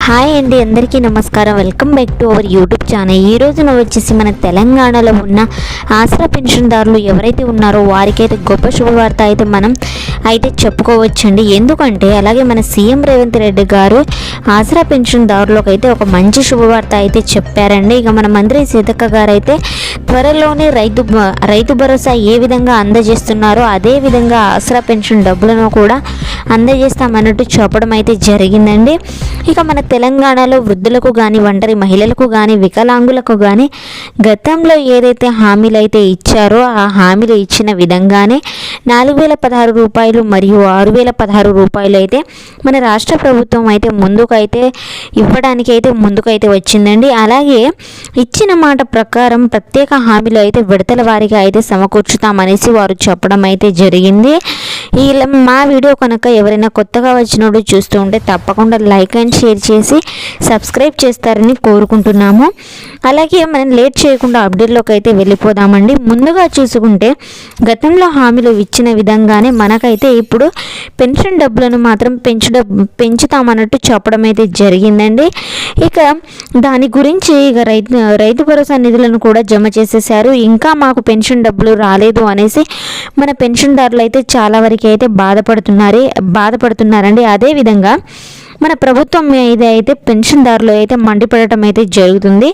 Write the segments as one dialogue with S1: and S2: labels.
S1: Hi అండి, అందరికీ నమస్కారం. Welcome back to our YouTube channel. ఈ రోజున వచ్చేసి మన తెలంగాణలో ఉన్న ఆసరా పెన్షన్దారులు ఎవరైతే ఉన్నారో వారికైతే గొప్ప శుభవార్త అయితే మనం అయితే చెప్పుకోవచ్చండి. ఎందుకంటే అలాగే మన సీఎం రేవంత్ రెడ్డి గారు ఆసరా పెన్షన్దారులకు అయితే ఒక మంచి శుభవార్త అయితే చెప్పారండి. ఇక మన మంత్రి సీతక్క గారు అయితే త్వరలోనే రైతు భరోసా ఏ విధంగా అందజేస్తున్నారో అదే విధంగా ఆసరా పెన్షన్ డబ్బులను కూడా అందజేస్తామన్నట్టు చెప్పడం అయితే జరిగిందండి. ఇక మన తెలంగాణలో వృద్ధులకు కానీ, ఒంటరి మహిళలకు కానీ, వికలాంగులకు కానీ గతంలో ఏదైతే హామీలు అయితే ఇచ్చారో ఆ హామీలు ఇచ్చిన విధంగానే 4016 రూపాయలు మరియు 6016 రూపాయలు అయితే మన రాష్ట్ర ప్రభుత్వం అయితే ముందుకైతే ఇవ్వడానికి అయితే ముందుకైతే వచ్చిందండి. అలాగే ఇచ్చిన మాట ప్రకారం ప్రత్యేక హామీలు అయితే విడతల వారీగా అయితే సమకూర్చుతామనేసి వారు చెప్పడం అయితే జరిగింది. మా వీడియో కనుక ఎవరైనా కొత్తగా వచ్చినప్పుడు చూస్తూ ఉంటే తప్పకుండా లైక్ అండ్ షేర్ చేసి సబ్స్క్రైబ్ చేస్తారని కోరుకుంటున్నాము. అలాగే మనం లేట్ చేయకుండా అప్డేట్లోకి అయితే వెళ్ళిపోదామండి. ముందుగా చూసుకుంటే గతంలో హామీలు ఇచ్చిన విధంగానే మనకైతే ఇప్పుడు పెన్షన్ డబ్బులను మాత్రం పెంచుతామన్నట్టు చెప్పడం అయితే జరిగిందండి. ఇక దాని గురించి ఇక రైతు భరోసా నిధులను కూడా జమ చేసేసారు. ఇంకా మాకు పెన్షన్ డబ్బులు రాలేదు అనేసి మన పెన్షన్దారులు అయితే చాలా వరకు అయితే బాధపడుతున్నారండి. అదేవిధంగా మన ప్రభుత్వం మీద అయితే పెన్షన్దారులు అయితే మండిపడటం అయితే జరుగుతుంది.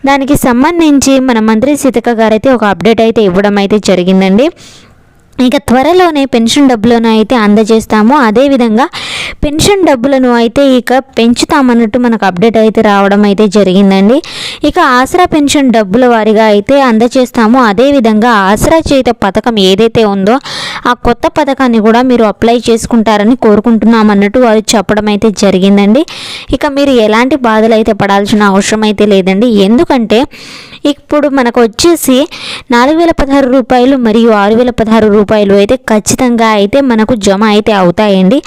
S1: దానికి సంబంధించి మన మంత్రి సీతక్క గారు అయితే ఒక అప్డేట్ అయితే ఇవ్వడం అయితే జరిగిందండి. ఇక త్వరలోనే పెన్షన్ డబ్బులను అయితే అందజేస్తాము, అదేవిధంగా పెన్షన్ డబ్బులను అయితే ఇక పెంచుతామన్నట్టు మనకు అప్డేట్ అయితే రావడం అయితే జరిగిందండి. ఇక ఆసరా పెన్షన్ డబ్బుల వారీగా అయితే అందజేస్తాము, అదేవిధంగా ఆసరా చేత పథకం ఏదైతే ఉందో ఆ కొత్త పథకాన్ని కూడా మీరు అప్లై చేసుకుంటారని కోరుకుంటున్నామన్నట్టు వారు చెప్పడం అయితే జరిగిందండి. ఇక మీరు ఎలాంటి బాధలు అయితే పడాల్సిన అవసరం అయితే లేదండి. ఎందుకంటే ఇప్పుడు మనకు వచ్చేసి 4016 రూపాయలు మరియు 6016 రూపాయలు అయితే ఖచ్చితంగా అయితే మనకు జమ అయితే అవుతాయండి.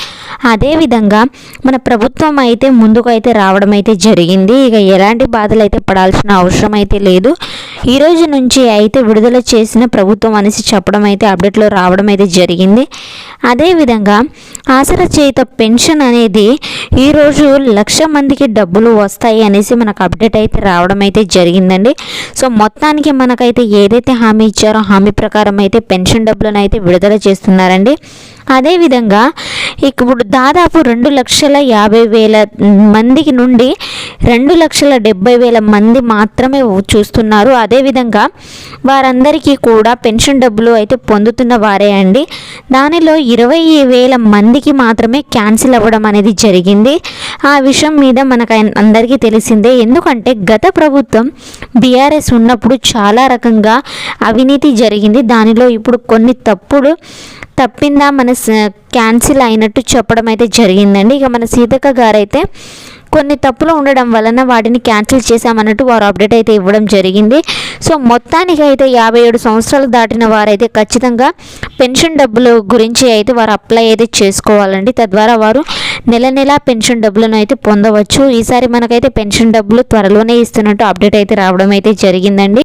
S1: అదేవిధంగా మన ప్రభుత్వం అయితే ముందుకు అయితే రావడం అయితే జరిగింది. ఇక ఎలాంటి బాధలు అయితే పడాల్సిన అవసరం అయితే లేదు. ఈ రోజు నుంచి అయితే విడుదల చేసిన ప్రభుత్వం అనేసి చెప్పడం అయితే అప్డేట్లో రావడం అయితే జరిగింది. అదేవిధంగా ఆసరా చేత పెన్షన్ అనేది ఈరోజు 1,00,000 మందికి డబ్బులు వస్తాయి అనేసి మనకు అప్డేట్ అయితే రావడం అయితే జరిగిందండి. సో మొత్తానికి మనకైతే ఏదైతే హామీ ఇచ్చారో హామీ ప్రకారం అయితే పెన్షన్ డబ్బులను అయితే విడుదల చేస్తున్నారండి. అదేవిధంగా ఇప్పుడు దాదాపు 2,50,000 మందికి నుండి 2,70,000 మంది మాత్రమే చూస్తున్నారు. అదేవిధంగా వారందరికీ కూడా పెన్షన్ డబ్బులు అయితే పొందుతున్న వారే అండి. దానిలో 20,000 మందికి మాత్రమే క్యాన్సిల్ అవ్వడం అనేది జరిగింది. ఆ విషయం మీద మనకు అందరికీ తెలిసిందే. ఎందుకంటే గత ప్రభుత్వం బీఆర్ఎస్ ఉన్నప్పుడు చాలా రకంగా అవినీతి జరిగింది. దానిలో ఇప్పుడు కొన్ని తప్పిందా మన క్యాన్సిల్ అయినట్టు చెప్పడం అయితే జరిగిందండి. ఇక మన సీతక్క గారైతే కొన్ని తప్పులు ఉండడం వలన వాటిని క్యాన్సిల్ చేశామన్నట్టు వారు అప్డేట్ అయితే ఇవ్వడం జరిగింది. సో మొత్తానికి అయితే 57 సంవత్సరాలు దాటిన వారైతే ఖచ్చితంగా పెన్షన్ డబ్బుల గురించి అయితే వారు అప్లై అయితే చేసుకోవాలండి. తద్వారా వారు నెల పెన్షన్ డబ్బులను అయితే పొందవచ్చు. ఈసారి మనకైతే పెన్షన్ డబ్బులు త్వరలోనే ఇస్తున్నట్టు అప్డేట్ అయితే రావడం అయితే జరిగిందండి.